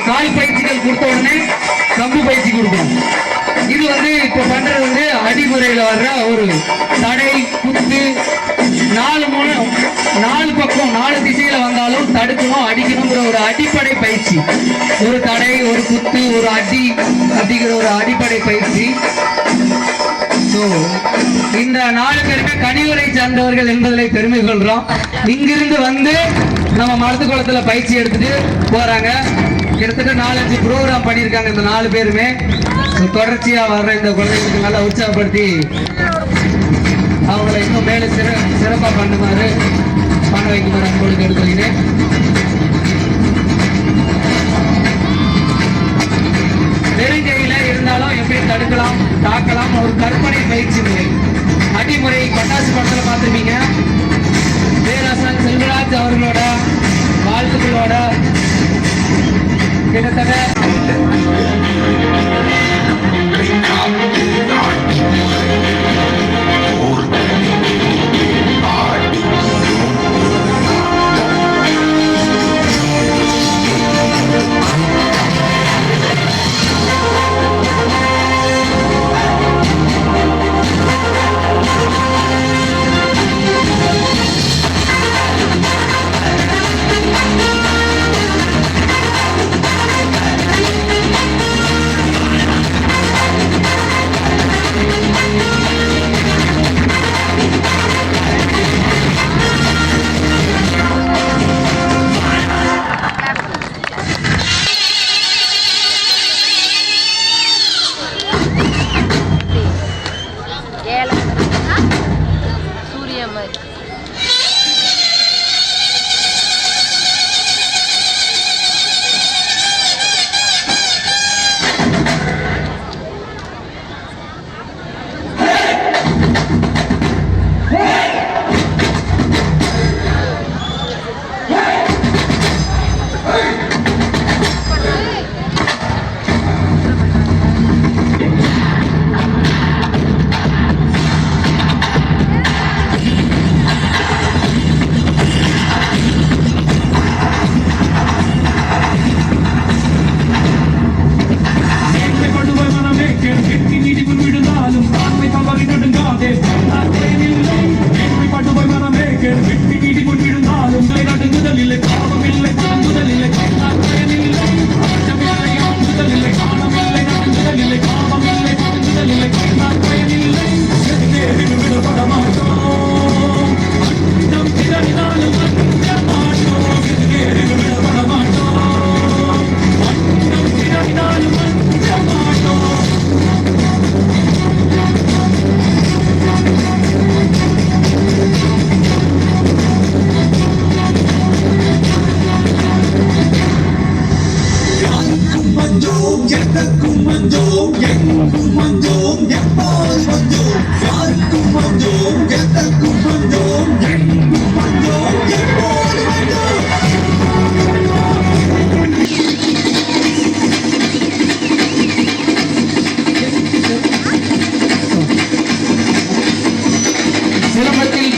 கால் பயிற்சிகள் கொடுத்த உடனே கம்பு பயிற்சி கொடுக்கணும். இது இப்ப பண்றது அடிமுறையில வர்ற ஒரு தடை குத்து, நாலு பக்கம் 4 திசையில வந்தாலும் தடுக்கணும் அடிக்கணுங்கிற ஒரு அடிப்படை பயிற்சி. ஒரு தடை, ஒரு குத்து, ஒரு அடி அப்படிங்கிற ஒரு அடிப்படை பயிற்சி. இந்த 4 பேருமே கனிவுரை சார்ந்தவர்கள் என்பதில் பெருமை கொள்றோம். இங்கிருந்து நம்ம மருத்துவ பயிற்சி எடுத்துட்டு போறாங்க. கிட்டத்தட்ட 4-5 ப்ரோக்ராம் பண்ணியிருக்காங்க இந்த 4 பேருமே. தொடர்ச்சியா வர்ற இந்த குழந்தைகளுக்கு நல்லா உற்சாகப்படுத்தி அவங்களை இன்னும் மேலே சிறப்பாக பண்ணுமாறு பண்ண வைக்குமாறு அன்போடு கேட்டுக்கொள்கிறேன். நெருங்கையில இருந்தாலும் எப்படி தடுக்கலாம், தாக்கலாம் ஒரு கற்பனை பயிற்சி முறை. அடிமுறை பட்டாசு படத்துல பார்த்துருப்பீங்க. பேராசான் செல்வராஜ் அவர்களோட வாழ்த்துக்களோட கிட்டத்தட்ட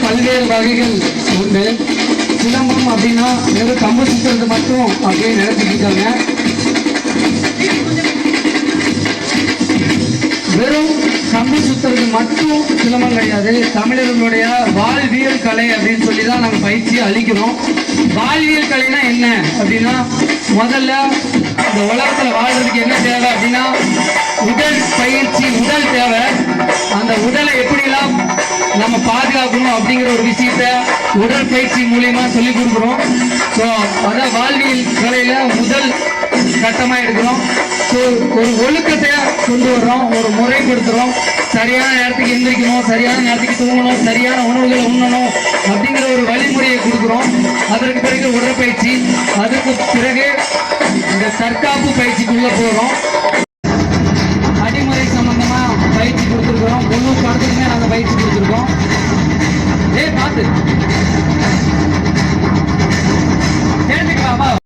பல்வேறு வகைகள் உண்டு. சிலம்பம் அப்படின்னா வெறும் கம்பு சுத்துறது மட்டும் அப்படியே நினைச்சுக்கிட்டாங்க. வெறும் கம்பு சுத்துறது மட்டும் சிலம்பம் கிடையாது. தமிழர்களுடைய வாழ்வியல் கலை அப்படின்னு சொல்லி தான் நாங்கள் பயிற்சி அளிக்கிறோம். வாழ்வியல் கலைனா என்ன அப்படின்னா, முதல்ல இந்த உலகத்தில் வாழ்றதுக்கு என்ன தேவை அப்படின்னா உடல் பயிற்சி, உடல் தேவை. அந்த உடலை எப்படிலாம் நம்ம பாதுகாக்கணும் அப்படிங்கிற ஒரு விஷயத்த உடல் பயிற்சி மூலியமா சொல்லி கொடுக்குறோம். ஸோ அதான் வாழ்வியல் கலையில முதல் கட்டமா எடுக்கிறோம். ஸோ ஒரு ஒழுக்கத்தை கொண்டு வர்றோம், ஒரு முறைப்படுத்துறோம். சரியான நேரத்துக்கு எந்திரிக்கணும், சரியான நேரத்துக்கு தூங்கணும், சரியான உணவுகளை உண்ணணும் அப்படிங்கிற ஒரு வழிமுறையை கொடுக்குறோம். அதற்கு பிறகு உடற்பயிற்சி, அதுக்கு பிறகு இந்த தற்காப்பு பயிற்சிக்குள்ள போகிறோம்.